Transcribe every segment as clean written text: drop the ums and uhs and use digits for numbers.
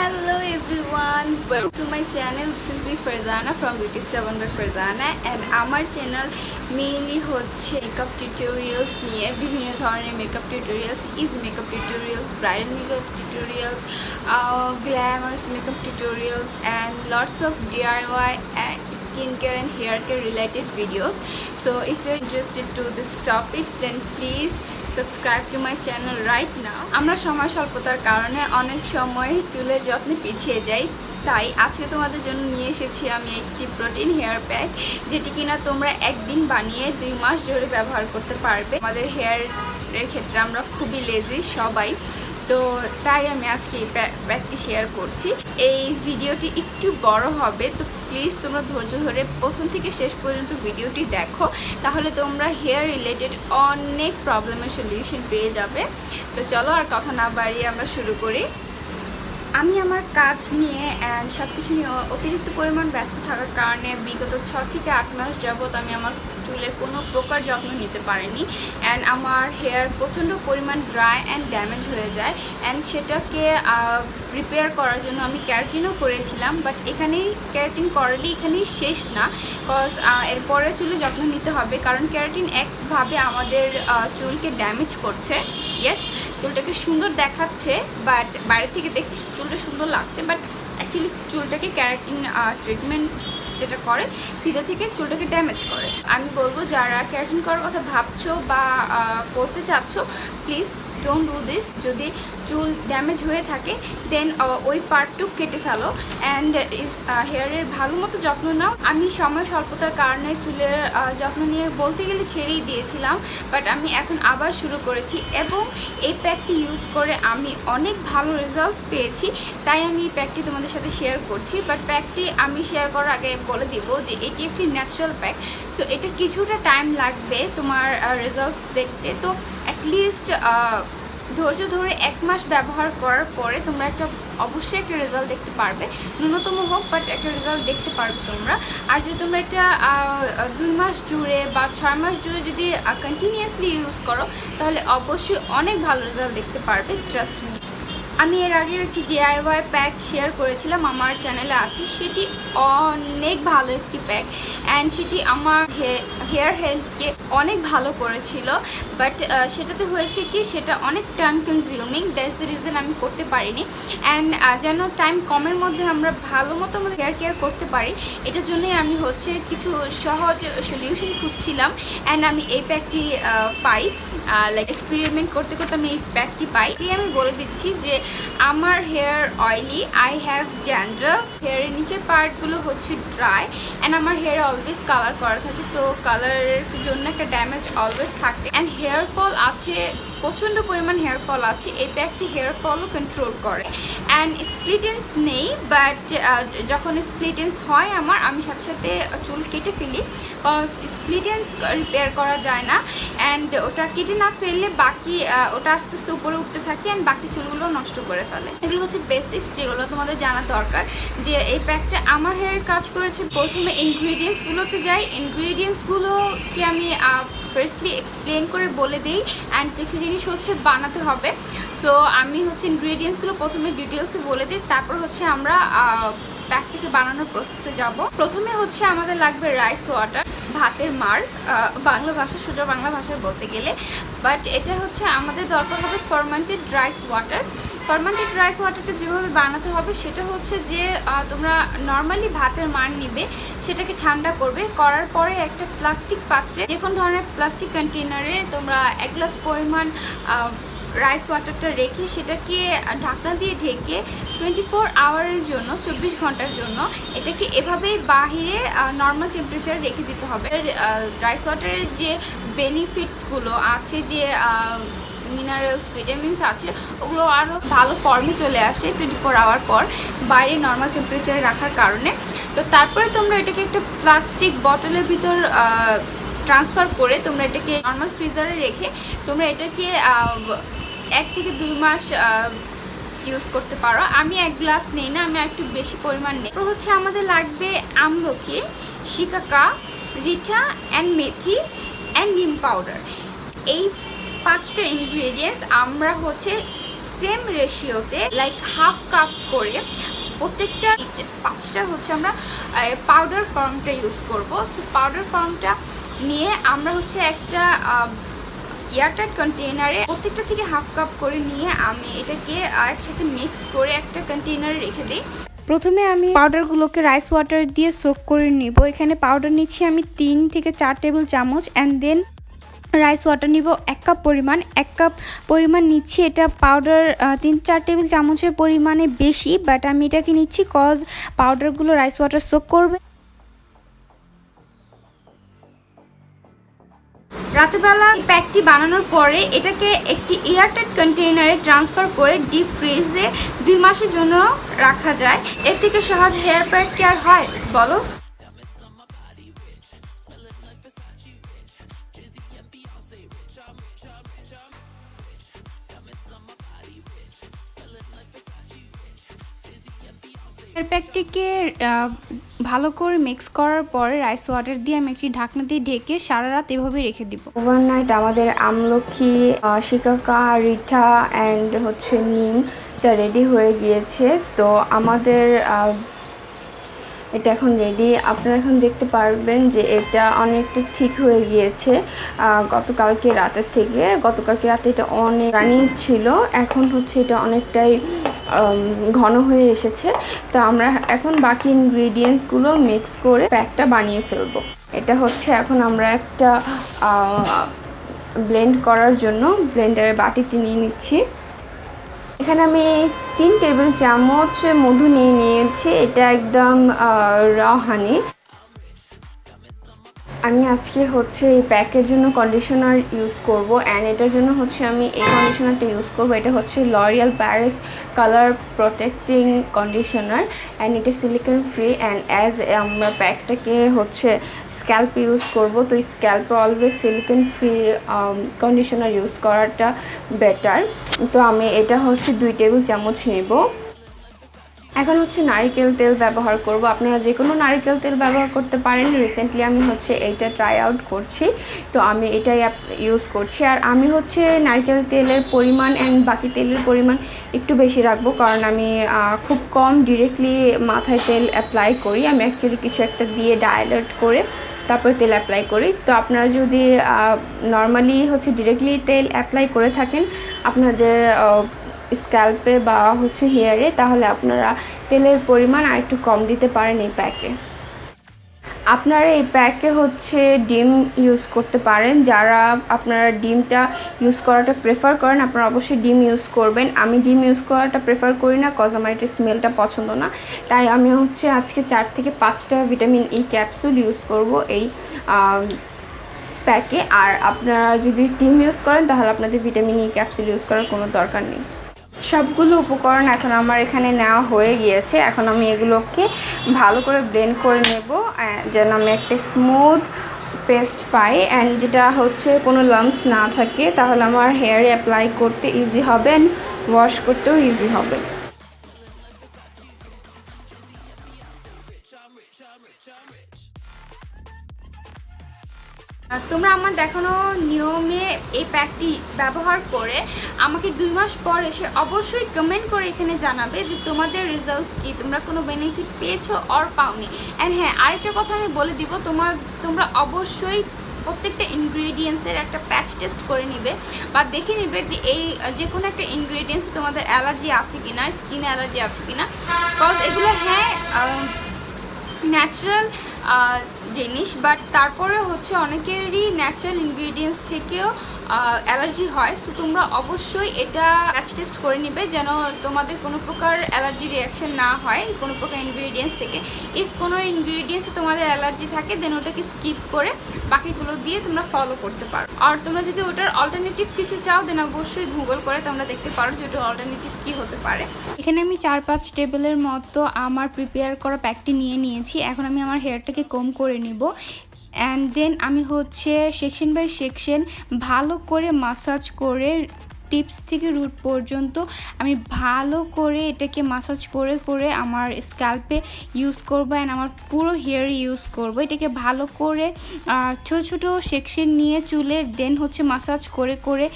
Hello everyone, welcome to my channel. This is me Farzana from Beauty Stubborn by Farzana and আমার channel mainly হচ্ছে makeup tutorials নিয়ে বিভিন্ন ধরনের makeup tutorials, easy makeup tutorials, bridal makeup tutorials, glamorous makeup tutorials and lots of DIY and skincare and hair care related videos. So if you're interested to these topics then please subscribe to my channel right now. আমরা সময় স্বল্পতার কারণে অনেক সময় চুলের যত্নে পিছিয়ে যাই, তাই আজকে তোমাদের জন্য নিয়ে এসেছি আমি একটি প্রোটিন হেয়ার প্যাক, যেটি কিনা তোমরা একদিন বানিয়ে 2 মাস ধরে ব্যবহার করতে পারবে। আমাদের হেয়ারের ক্ষেত্রে আমরা খুবই লেজি সবাই, তো তাই আমি আজকে এই প্যাকটি শেয়ার করছি। এই ভিডিওটি একটু বড় হবে, তো প্লিজ তোমরা ধৈর্য ধরে প্রথম থেকে শেষ পর্যন্ত ভিডিওটি দেখো, তাহলে তোমরা হেয়ার রিলেটেড অনেক প্রবলেমের সলিউশন পেয়ে যাবে। তো চলো আর কথা না বাড়িয়ে আমরা শুরু করি। আমি আমার কাজ নিয়ে অ্যান্ড সব কিছু নিয়ে অতিরিক্ত পরিমাণ ব্যস্ত থাকার কারণে বিগত 6 থেকে 8 মাস যাবৎ আমি আমার চুলের কোনো প্রকার যত্ন নিতে পারিনি অ্যান্ড আমার হেয়ার প্রচণ্ড পরিমাণ ড্রাই অ্যান্ড ড্যামেজ হয়ে যায় অ্যান্ড সেটাকে রিপেয়ার করার জন্য আমি ক্যারাটিনও করেছিলাম, বাট এখানেই ক্যারাটিন করালেই এখানেই শেষ না, কজ এরপরে চুলে যত্ন নিতে হবে, কারণ ক্যারাটিন একভাবে আমাদের চুলকে ড্যামেজ করছে। ইয়েস, চুলটাকে সুন্দর দেখাচ্ছে, বাট বাইরে থেকে দেখতে চুলটা সুন্দর লাগছে, বাট অ্যাকচুয়ালি চুলটাকে ক্যারাটিন ট্রিটমেন্ট যেটা করে ভিতর থেকে চুলটাকে ড্যামেজ করে। আমি বলবো যারা ক্যারাটিন করার কথা ভাবছো বা করতে চাচ্ছ, প্লিজ ডোন্ট ডু দিস। যদি চুল ড্যামেজ হয়ে থাকে দেন ওই পার্টটুক কেটে ফেলো অ্যান্ড হেয়ারের ভালো মতো যত্ন নাও। আমি সময় স্বল্পতার কারণে চুলের যত্ন নিয়ে বলতে গেলে ছেড়েই দিয়েছিলাম, বাট আমি এখন আবার শুরু করেছি এবং এই প্যাকটি ইউজ করে আমি অনেক ভালো রেজাল্টস পেয়েছি, তাই আমি এই প্যাকটি তোমাদের সাথে শেয়ার করছি। বাট প্যাকটি আমি শেয়ার করার আগে বলে দিব যে এটি একটি ন্যাচারাল প্যাক, সো এটা কিছুটা টাইম লাগবে তোমার রেজাল্টস দেখতে। তো অ্যাটলিস্ট ধৈর্য ধরে 1 মাস ব্যবহার করার পরে তোমরা অবশ্যই একটা রেজাল্ট দেখতে পারবে, ন্যূনতম হোক, বাট একটা রেজাল্ট দেখতে পারবে তোমরা। আর যদি তোমরা এটা 2 মাস জুড়ে বা 6 মাস জুড়ে যদি কন্টিনিউয়াসলি ইউজ করো তাহলে অবশ্যই অনেক ভালো রেজাল্ট দেখতে পারবে, ট্রাস্ট মি। আমি এর আগেও একটি DIY প্যাক শেয়ার করেছিলাম, আমার চ্যানেলে আছে, সেটি অনেক ভালো একটি প্যাক অ্যান্ড সেটি আমার হেয়ার হেলথকে অনেক ভালো করেছিল, বাট সেটাতে হয়েছে কি সেটা অনেক time consuming, that's the reason আমি করতে পারিনি। অ্যান্ড যেন টাইম কমের মধ্যে আমরা ভালো মতো আমাদের হেয়ার কেয়ার করতে পারি, এটার জন্যই আমি কিছু সহজ সলিউশন খুঁজছিলাম অ্যান্ড আমি এই প্যাকটি পাই, লাইক এক্সপেরিমেন্ট করতে করতে আমি এই প্যাকটি পাই। আমি বলে দিচ্ছি যে আমার hair oily, I have dandruff, হেয়ারের নিচের পার্টগুলো হচ্ছে ড্রাই অ্যান্ড আমার হেয়ার অলওয়েজ কালার করা থাকে, সো কালারের জন্য একটা ড্যামেজ অলওয়েজ থাকে অ্যান্ড হেয়ার ফল আছে, প্রচণ্ড পরিমাণ হেয়ার ফল আছে। এই প্যাকটি হেয়ার ফলও কন্ট্রোল করে অ্যান্ড স্প্লিটেন্স নেই, বাট যখন স্প্লিটেন্স হয় আমি সাথে সাথে চুল কেটে ফেলি, কজ স্প্লিটেন্স রিপেয়ার করা যায় না অ্যান্ড ওটা কেটে না ফেললে বাকি ওটা আস্তে আস্তে উপরে উঠতে থাকে অ্যান্ড বাকি চুলগুলো নষ্ট করে ফেলে। এগুলো হচ্ছে বেসিক্স যেগুলো তোমাদের জানা দরকার, যে এই প্যাকটা আমার হেয়ারে কাজ করেছে। প্রথমে ইনগ্রিডিয়েন্টসগুলোতে যাই, ইনগ্রিডিয়েন্টসগুলোকে আমি ফার্স্টলি এক্সপ্লেন করে বলে দিই অ্যান্ড কিছু জিনিস বানাতে হবে। সো আমি ইনগ্রিডিয়েন্টসগুলো প্রথমে ডিটেলসে বলে দিই, তারপর আমরা প্যাকটিকে বানানোর প্রসেসে যাব। প্রথমে আমাদের লাগবে রাইস ওয়াটার, ভাতের মার, বাংলা ভাষা, সোজা বাংলা ভাষায় বলতে গেলে, বাট এটা আমাদের দরকার হবে fermented rice water. Fermented rice ওয়াটারটা যেভাবে বানাতে হবে সেটা যে তোমরা নর্মালি ভাতের মার নিবে, সেটাকে ঠান্ডা করবে, করার পরে একটা প্লাস্টিক পাত্রে, যে কোনো ধরনের প্লাস্টিক কন্টেনারে তোমরা 1 গ্লাস পরিমাণ রাইস ওয়াটারটা রেখে সেটাকে ঢাকনা দিয়ে ঢেকে 24 আওয়ারের জন্য, 24 ঘন্টার জন্য এটাকে এভাবেই বাহিরে নর্মাল টেম্পারেচারে রেখে দিতে হবে। রাইস ওয়াটারের যে বেনিফিটসগুলো আছে, যে মিনারেলস, ভিটামিনস আছে, ওগুলো আরও ভালো ফর্মে চলে আসে 24 আওয়ার পর বাইরে নর্মাল টেম্পারেচারে রাখার কারণে। তো তারপরে তোমরা এটাকে একটা প্লাস্টিক বটলের ভিতর ট্রান্সফার করে তোমরা এটাকে নর্মাল ফ্রিজারে রেখে তোমরা এটাকে 1 থেকে 2 মাস ইউজ করতে পারো। আমি 1 গ্লাস নেই না, আমি একটু বেশি পরিমাণ নেই। আমাদের লাগবে আমলকি, শিকাকা, রিঠা অ্যান্ড মেথি অ্যান্ড নিম পাউডার। এই 5টা ইনগ্রিডিয়েন্টস আমরা সেম রেশিওতে লাইক হাফ কাপ করে প্রত্যেকটা 5টা হচ্ছে আমরা পাউডার ফর্মটা ইউজ করব। সো পাউডার ফর্মটা নিয়ে আমরা হচ্ছে একটা এয়ারটাইট কন্টেনারে প্রত্যেকটা থেকে হাফ কাপ করে নিয়ে আমি এটাকে একসাথে মিক্স করে একটা কন্টেনারে রেখে দিই। প্রথমে আমি পাউডারগুলোকে রাইস ওয়াটার দিয়ে সোক করে নিব। এখানে পাউডার নিচ্ছি আমি 3 থেকে 4 টেবিল চামচ, অ্যান্ড দেন রাইস ওয়াটার নিব 1 কাপ পরিমাণ। 1 কাপ পরিমাণ নিচ্ছি, এটা পাউডার 3-4 টেবিল চামচের পরিমাণে বেশি, বাট আমি এটাকে নিচ্ছি কজ পাউডারগুলো রাইস ওয়াটার সোক করবে। রাতেবেলা প্যাকটি বানানোর পরে এটাকে একটি এয়ারটাইট কন্টেইনারে ট্রান্সফার করে ডিপ ফ্রিজে 2 মাসের জন্য রাখা যায়। এর থেকে সহজ হেয়ার প্যাক কি আর হয় বলো? হেয়ার প্যাকটিকে ভালো করে মিক্স করার পরে রাইস ওয়াটার দিয়ে আমি একটি ঢাকনা দিয়ে ঢেকে সারা রাত এভাবে রেখে দিব। ওভারনাইট আমাদের আমলকি, শিকাকা, রিঠা অ্যান্ড হচ্ছে নিমটা রেডি হয়ে গিয়েছে। তো আমাদের এটা এখন রেডি। আপনারা এখন দেখতে পারবেন যে এটা অনেকটা ঠিক হয়ে গিয়েছে গতকালকে রাতে এটা অনেক রানি ছিল, এখন হচ্ছে এটা অনেকটাই ঘন হয়ে এসেছে। তো আমরা এখন বাকি ইনগ্রিডিয়েন্টসগুলো মিক্স করে প্যাকটা বানিয়ে ফেলবো। এটা হচ্ছে এখন আমরা একটা ব্লেন্ড করার জন্য ব্লেন্ডারে বাটিতে নিয়ে নিচ্ছি। এখানে আমি 3 টেবিল চামচ মধু নিয়েছি, এটা একদম র হানি। আমি আজকে হচ্ছে এই প্যাকের জন্য কন্ডিশনার ইউজ করব, অ্যান্ড এটার জন্য হচ্ছে আমি এই কন্ডিশনারটা ইউজ করব। এটা হচ্ছে L'Oreal Paris colour protecting conditioner, and এটা সিলিকন ফ্রি। অ্যান্ড অ্যাজ আমরা প্যাকটাকে হচ্ছে স্ক্যাল্পে ইউজ করব, তো এই স্ক্যাল্পে always silicone free conditioner use করাটা বেটার। তো আমি এটা হচ্ছে 2 টেবিল চামচ নেব। এখন হচ্ছে নারকেল তেল ব্যবহার করব, আপনারা যে কোনো নারকেল তেল ব্যবহার করতে পারেন। রিসেন্টলি আমি হচ্ছে এইটা ট্রাই আউট করছি, তো আমি এটাই ইউজ করছি। আর আমি হচ্ছে নারকেল তেলের পরিমাণ অ্যান্ড বাকি তেলের পরিমাণ একটু বেশি রাখবো, কারণ আমি খুব কম ডিরেক্টলি মাথায় তেল অ্যাপ্লাই করি। আমি অ্যাকচুয়ালি কিছু একটা দিয়ে ডাইলেট করে তারপরে তেল অ্যাপ্লাই করি। তো আপনারা যদি নর্মালি হচ্ছে ডিরেক্টলি তেল অ্যাপ্লাই করে থাকেন আপনাদের স্ক্যাল্পে বা হচ্ছে হেয়ারে, তাহলে আপনারা তেলের পরিমাণ আর একটু কম দিতে পারেন এই প্যাকে। আপনারা এই প্যাকে হচ্ছে ডিম ইউজ করতে পারেন। যারা আপনারা ডিমটা ইউজ করাটা প্রেফার করেন আপনারা অবশ্যই ডিম ইউজ করবেন। আমি ডিম ইউজ করাটা প্রেফার করি না, কজ আমার এটা স্মেলটা পছন্দ না। তাই আমি হচ্ছে আজকে 4 থেকে 5টা ভিটামিন ই ক্যাপসুল ইউজ করব এই প্যাকে। আর আপনারা যদি ডিম ইউজ করেন তাহলে আপনাদের ভিটামিন ই ক্যাপসুল ইউজ করার কোনো দরকার নেই। সবগুলো উপকরণ এখন আমার এখানে নেওয়া হয়ে গিয়েছে। এখন আমি এগুলোকে ভালো করে ব্লেন্ড করে নেব যেন আমি একটা স্মুথ পেস্ট পাই, অ্যান্ড যেটা হচ্ছে কোনো লাম্পস না থাকে, তাহলে আমার হেয়ারে অ্যাপ্লাই করতে ইজি হবে অ্যান্ড ওয়াশ করতেও ইজি হবে। তোমরা আমার দেখানো নিয়মে এই প্যাকটি ব্যবহার করে আমাকে 2 মাস পর এসে অবশ্যই কমেন্ট করে এখানে জানাবে যে তোমাদের রেজাল্টস কি, তোমরা কোনো বেনিফিট পেয়েছো অর পাওনি। অ্যান্ড হ্যাঁ, আরেকটা কথা আমি বলে দিব, তোমরা অবশ্যই প্রত্যেকটা ইনগ্রিডিয়েন্টসের একটা প্যাচ টেস্ট করে নিবে বা দেখে নিবে যে এই যে কোনো একটা ইনগ্রিডিয়েন্টসে তোমাদের অ্যালার্জি আছে কি না, স্কিনে অ্যালার্জি আছে কি না। কজ এগুলো হ্যাঁ ন্যাচারাল জিনিস, বাট তারপরে হচ্ছে অনেকেরই ন্যাচারাল ইনগ্রিডিয়েন্টস থেকেও অ্যালার্জি হয়। সো তোমরা অবশ্যই এটা প্যাচ টেস্ট করে নিবে যেন তোমাদের কোনো প্রকার অ্যালার্জি রিয়াকশন না হয় কোনো প্রকার ইনগ্রিডিয়েন্টস থেকে। ইফ কোনো ইনগ্রিডিয়েন্টসে তোমাদের অ্যালার্জি থাকে দেন ওটাকে স্কিপ করে বাকিগুলো দিয়ে তোমরা ফলো করতে পারো। আর তোমরা যদি ওটার অল্টারনেটিভ কিছু চাও দেন অবশ্যই গুগল করে তোমরা দেখতে পারো যে ওটার অল্টারনেটিভ কী হতে পারে। এখানে আমি 4-5 টেবিলের মতো আমার প্রিপেয়ার করা প্যাকটি নিয়েছি। এখন আমি আমার হেয়ারটাকে কম করে নিব, অ্যান্ড দেন আমি হচ্ছে সেকশন বাই সেকশন ভালো করে মাসাজ করে টিপস থেকে রুট পর্যন্ত আমি ভালো করে এটাকে মাসাজ করে করে আমার স্ক্যাল্পে ইউজ করবো, অ্যান্ড আমার পুরো হেয়ারে ইউজ করবো। এটাকে ভালো করে ছোটো ছোটো সেকশন নিয়ে চুলের দেন হচ্ছে মাসাজ করে করে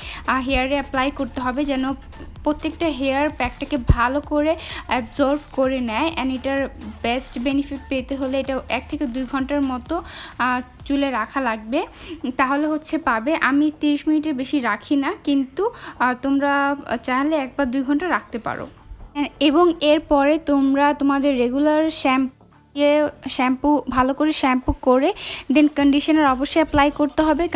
হেয়ারে অ্যাপ্লাই করতে হবে যেন প্রত্যেকটা হেয়ার প্যাকটাকে ভালো করে অ্যাবজর্ব করে নেয়। অ্যান্ড এটার বেস্ট বেনিফিট পেতে হলে এটা 1 থেকে 2 ঘন্টার মতো চুলে রাখা লাগবে, তাহলে হচ্ছে পাবে। আমি 30 মিনিটের বেশি রাখি না, কিন্তু তোমরা চাইলে 1 বা 2 ঘন্টা রাখতে পারো। এবং এরপরে তোমরা তোমাদের রেগুলার শ্যাম্পু ভালো করে শ্যাম্পু করে দেন কন্ডিশনার অবশ্যই অ্যাপ্লাই করতে হবে।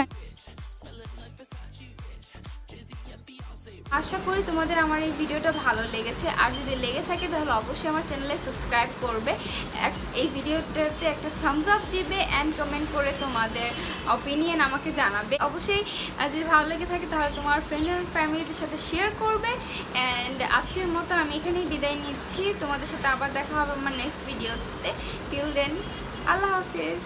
আশা করি তোমাদের আমার এই ভিডিওটা ভালো লেগেছে, আর যদি লেগে থাকে তাহলে অবশ্যই আমার চ্যানেলে সাবস্ক্রাইব করবে, এই ভিডিওটাতে একটা থামস আপ দিবে অ্যান্ড কমেন্ট করে তোমাদের অপিনিয়ন আমাকে জানাবে। অবশ্যই যদি ভালো লেগে থাকে তাহলে তোমার ফ্রেন্ড অ্যান্ড ফ্যামিলিদের সাথে শেয়ার করবে। অ্যান্ড আজকের মতো আমি এখানেই বিদায় নিচ্ছি, তোমাদের সাথে আবার দেখা হবে আমার নেক্সট ভিডিওতে। টিল দেন, আল্লাহ হাফিজ।